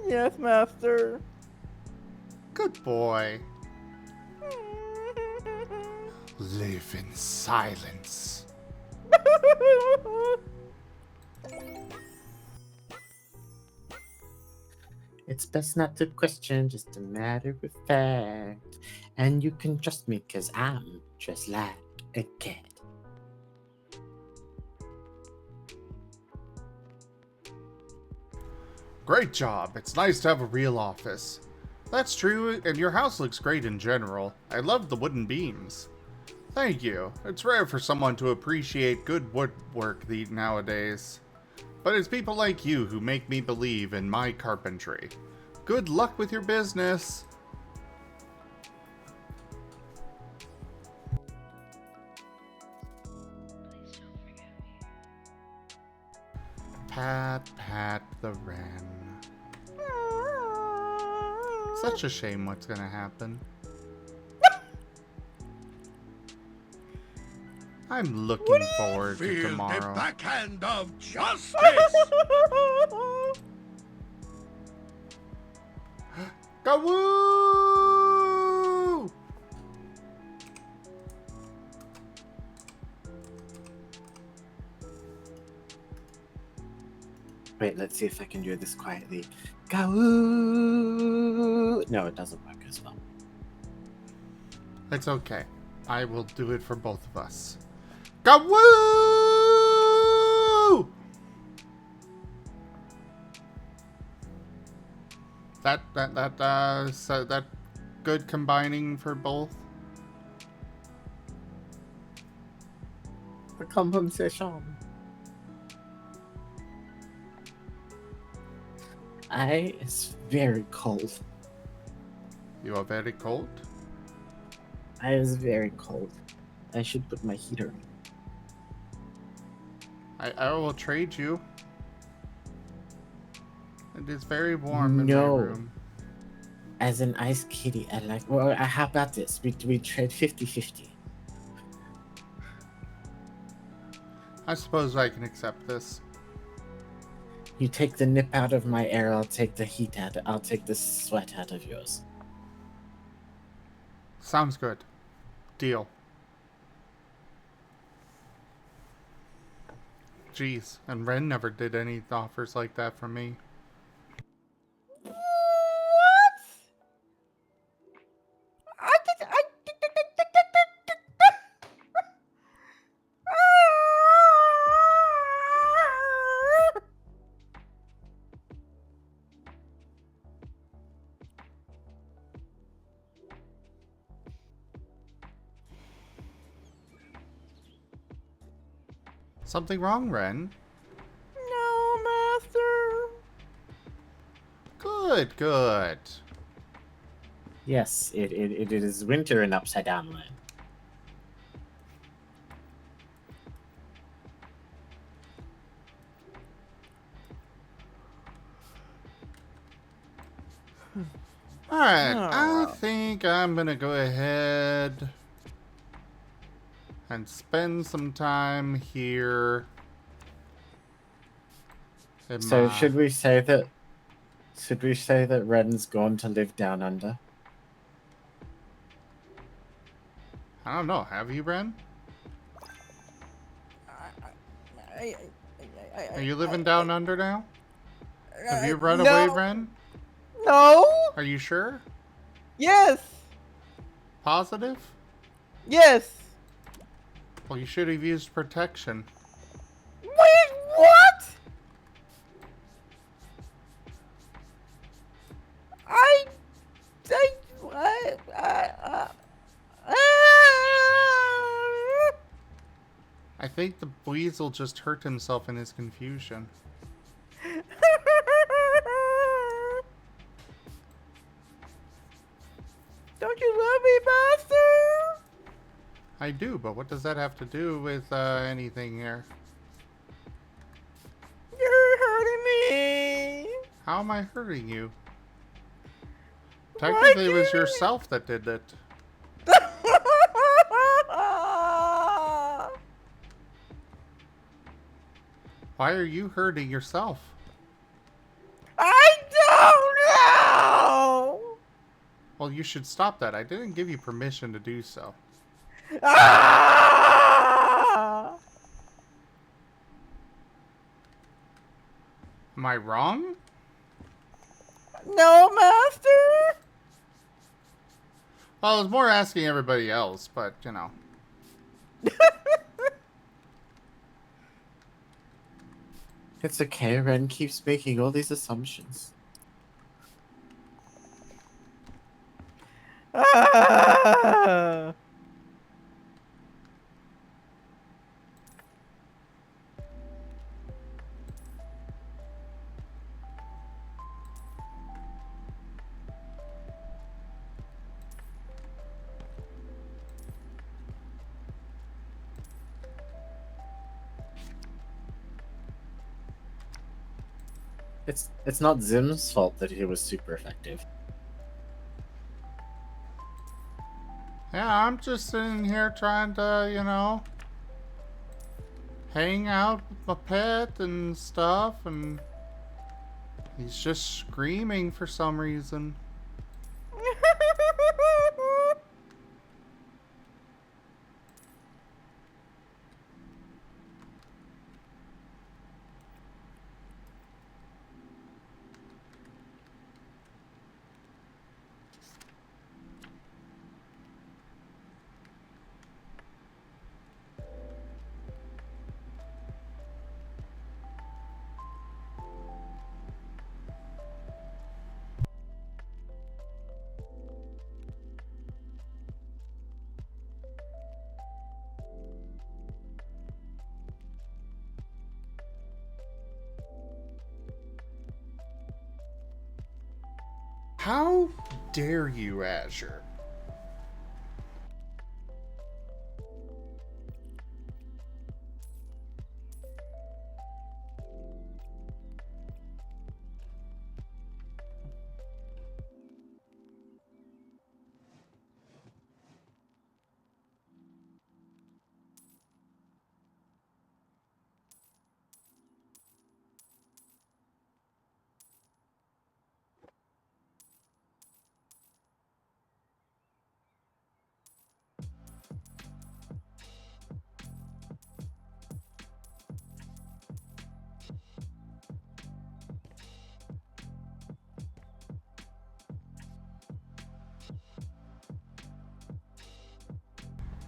Yes, master. Good boy. Live in silence. It's best not to question, just a matter of fact. And you can trust me, cause I'm just like a cat. Great job. It's nice to have a real office. That's true, and your house looks great in general. I love the wooden beams. Thank you. It's rare for someone to appreciate good woodwork nowadays. But it's people like you who make me believe in my carpentry. Good luck with your business. Pat, pat the wren. Such a shame what's gonna happen. I'm looking forward to Feel the tomorrow. backhand of justice! Gawoo! Wait, let's see if I can do this quietly. Gawoo! No, it doesn't work as well. It's okay. I will do it for both of us. Gawoo! So that good combining for both? The compensation. It's very cold. You are very cold? I is very cold. I should put my heater on. I will trade you. It is very warm in No. my room. As an ice kitty, I like. Well, how about this? We trade 50-50. I suppose I can accept this. You take the nip out of my air, I'll take the heat out. I'll take the sweat out of yours. Sounds good. Deal. Jeez, and Ren never did any offers like that for me. What? I did. Something wrong, Ren? No, master. Good, good. Yes, it is winter in Upside Down Land. Alright, I Oh. think I'm gonna go ahead and spend some time here. in So my- should we say that Ren's gone to live down under? I don't know, have you, Ren? Are you living down under now? Have you run away, Ren? No. Are you sure? Yes. Positive? Yes. Well, you should have used protection. Wait, what? I think the weasel just hurt himself in his confusion. Don't you love me, Master? I do, but what does that have to do with anything here? You're hurting me. How am I hurting you? Why Technically, it was can't- yourself that did it. Why are you hurting yourself? I don't know. Well, you should stop that. I didn't give you permission to do so. Ah! Am I wrong? No, Master. Well, I was more asking everybody else, but, you know. It's okay, Ren keeps making all these assumptions. Ah! It's not Zim's fault that he was super effective. Yeah, I'm just sitting here trying to, you know, hang out with my pet and stuff, and he's just screaming for some reason. How dare you, Azure?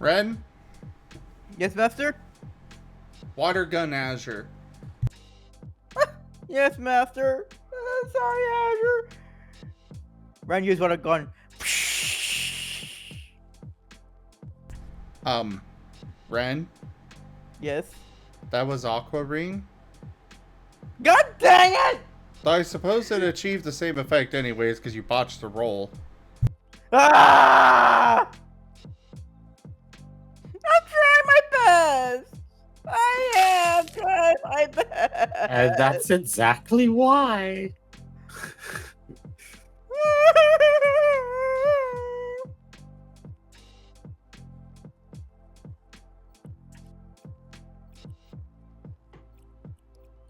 Ren, Yes, Master. water gun Azure. Yes, Master. Sorry, Azure. Ren used what a gun. Ren, Yes. that was Aqua Ring. God dang it! Though I suppose it achieved the same effect anyways, because you botched the roll. Ah! I'm trying my best. I am trying my best. And that's exactly why.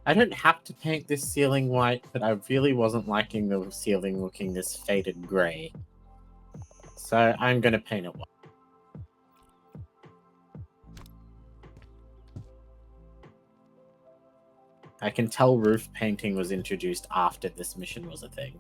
I don't have to paint this ceiling white, but I really wasn't liking the ceiling looking this faded grey. So I'm gonna paint it white. I can tell roof painting was introduced after this mission was a thing.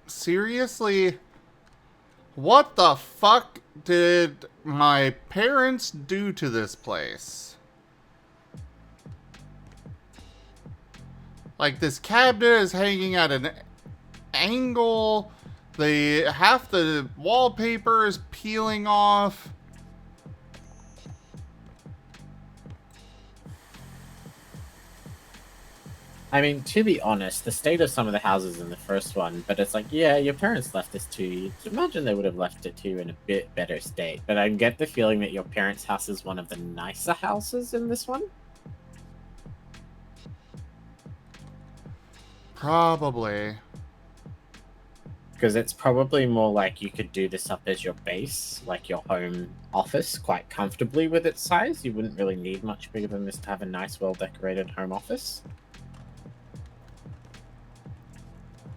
Seriously, What the fuck did my parents do to this place? Like, this cabinet is hanging at an angle. Half the wallpaper is peeling off. I mean, to be honest, the state of some of the houses in the first one, but it's like, yeah, your parents left this to you. Imagine they would have left it to you in a bit better state. But I get the feeling that your parents' house is one of the nicer houses in this one. Probably. Because it's probably more like you could do this up as your base, like your home office, quite comfortably with its size. You wouldn't really need much bigger than this to have a nice, well-decorated home office.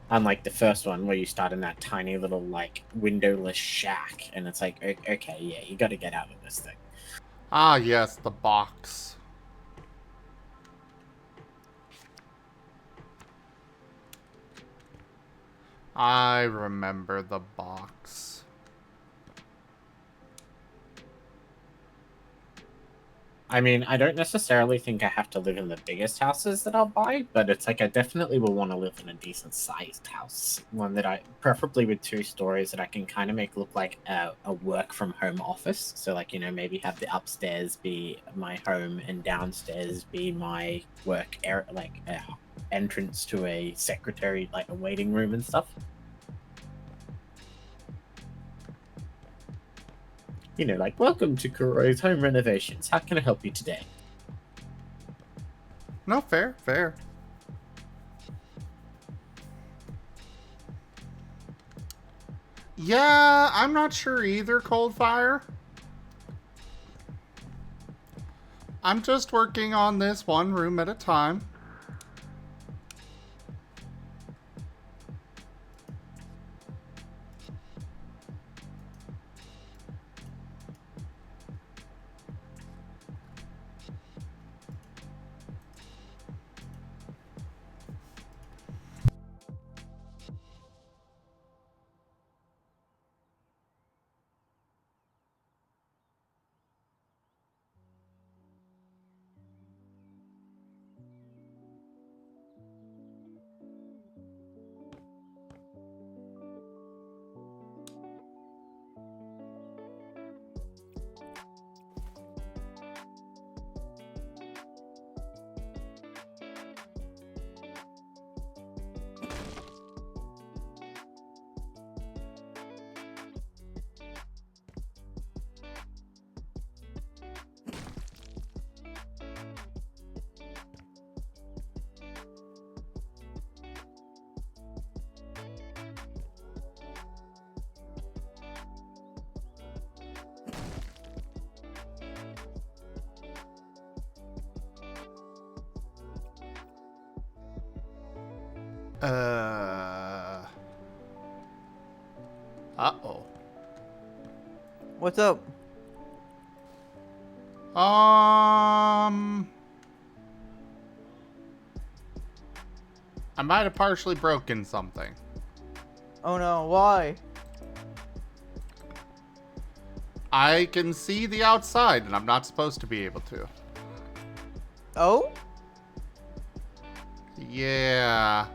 Unlike the first one, where you start in that tiny little, like, windowless shack, and it's like, okay, yeah, you gotta get out of this thing. Ah, yes, the box. I remember the box. I mean, I don't necessarily think I have to live in the biggest houses that I'll buy, but it's like I definitely will want to live in a decent-sized house. One that preferably with 2 stories that I can kind of make look like a work-from-home office. So, like, you know, maybe have the upstairs be my home and downstairs be my work area, like entrance to a secretary, like a waiting room and stuff. You know, like, welcome to Kuroi's Home Renovations. How can I help you today? No, fair, fair. Yeah, I'm not sure either, Coldfire. I'm just working on this one room at a time. Uh-oh. What's up? I might have partially broken something. Oh no, why? I can see the outside, and I'm not supposed to be able to. Oh? Yeah.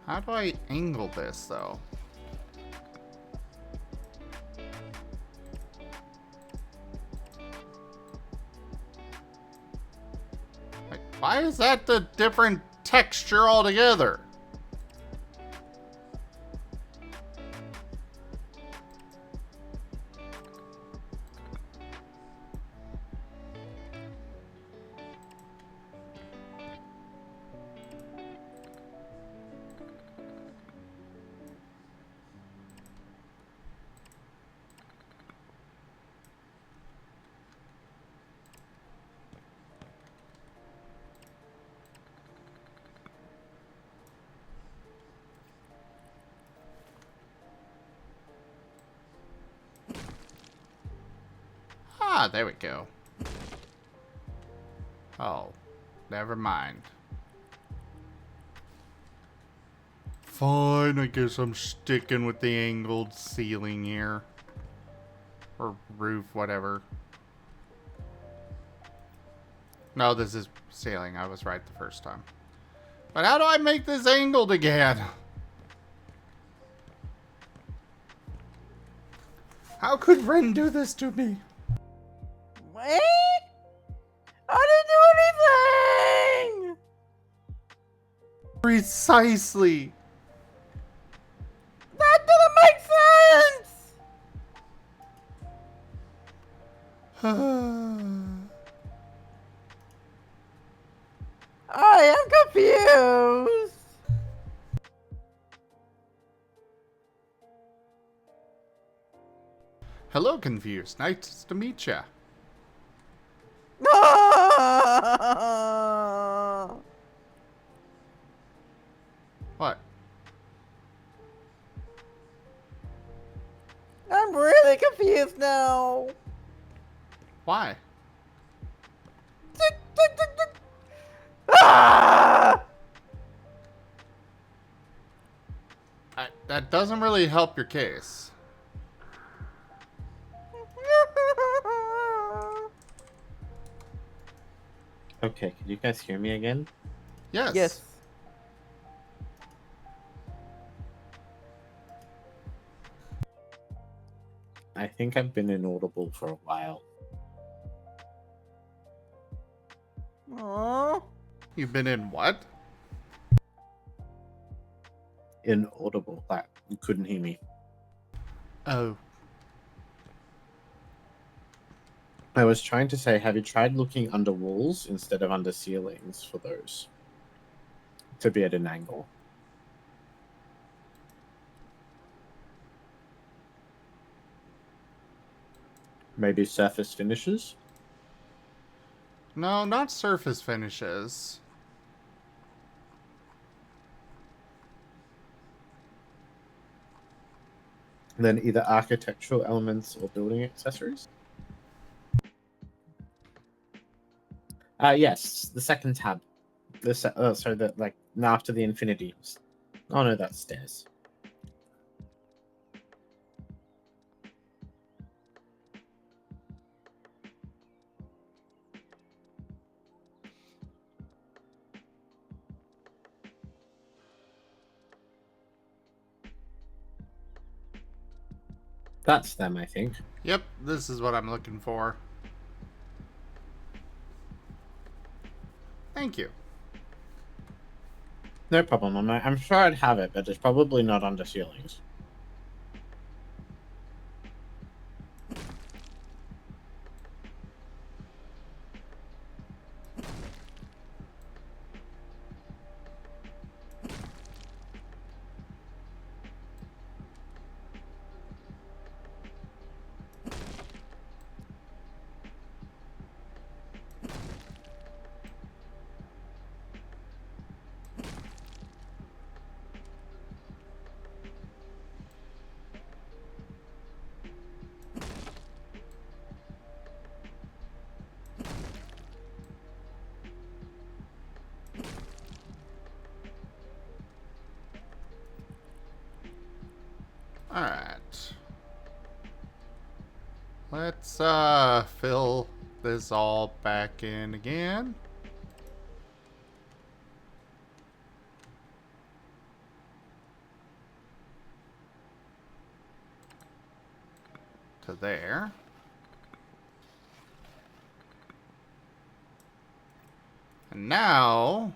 How do I angle this, though? Like, why is that the different texture altogether? Ah, there we go. Oh, never mind. Fine, I guess I'm sticking with the angled ceiling here. Or roof, whatever. No, this is ceiling. I was right the first time. But how do I make this angled again? How could Ren do this to me? Wait! I didn't do anything! Precisely. That didn't make sense! I am confused! Hello, Confused. Nice to meet ya. What? I'm really confused now. Why? Ah! That doesn't really help your case. Okay, can you guys hear me again? Yes. Yes. I think I've been inaudible for a while. Aww. You've been in what? Inaudible, like you couldn't hear me. Oh. I was trying to say, have you tried looking under walls instead of under ceilings for those? To be at an angle. Maybe surface finishes? No, not surface finishes. Then either architectural elements or building accessories? Yes, the second tab. Sorry, after the infinity. Oh no, that's stairs. That's them, I think. Yep, this is what I'm looking for. Thank you. No problem. I'm sure I'd have it, but it's probably not under ceilings. Alright. Let's fill this all back in again. To there. And now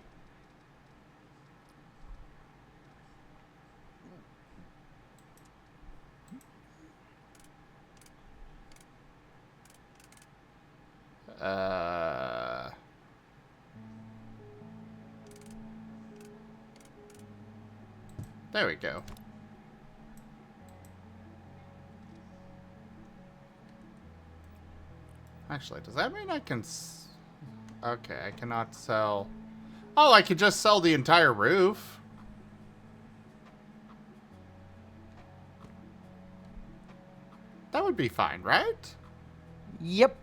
there we go. Actually, does that mean I can okay, I cannot sell... Oh, I could just sell the entire roof. That would be fine, right? Yep.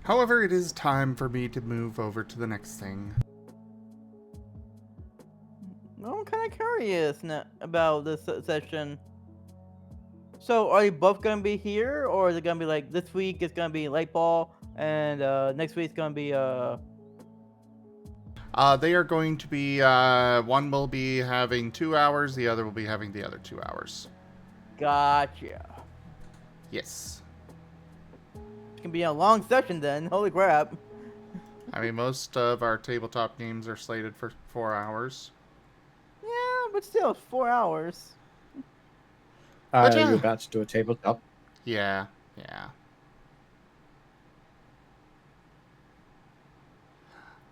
However, it is time for me to move over to the next thing. I'm kind of curious about this session. So, are you both gonna be here, or is it gonna be like this week? It's gonna be light ball, and next week's gonna be They are going to be, one will be having 2 hours, the other will be having the other 2 hours. Gotcha. Yes. It's gonna be a long session then. Holy crap. I mean, most of our tabletop games are slated for 4 hours. Yeah, but still, 4 hours. But Are yeah. you about to do a tabletop? Yeah.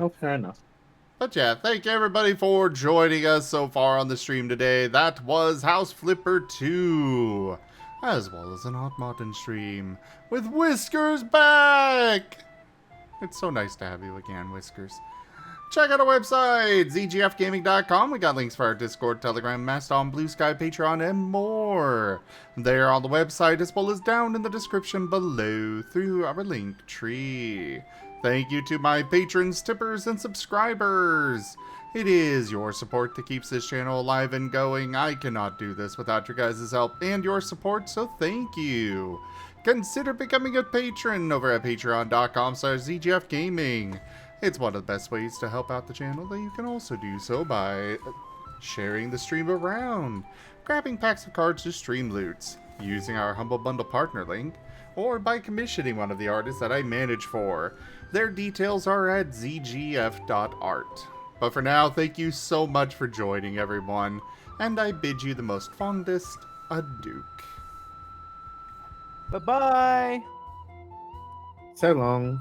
Oh, fair enough. But yeah, thank you everybody for joining us so far on the stream today. That was House Flipper 2, as well as an Hot Marten stream with Whiskers back. It's so nice to have you again, Whiskers. Check out our website, zgfgaming.com. We got links for our Discord, Telegram, Mastodon, Blue Sky, Patreon, and more. They're on the website as well as down in the description below through our link tree. Thank you to my patrons, tippers, and subscribers. It is your support that keeps this channel alive and going. I cannot do this without your guys' help and your support, so thank you. Consider becoming a patron over at patreon.com/zgfgaming. It's one of the best ways to help out the channel, that you can also do so by sharing the stream around, grabbing packs of cards to stream loots, using our Humble Bundle partner link, or by commissioning one of the artists that I manage for. Their details are at zgf.art. But for now, thank you so much for joining, everyone, and I bid you the most fondest adieu. Bye-bye. So long.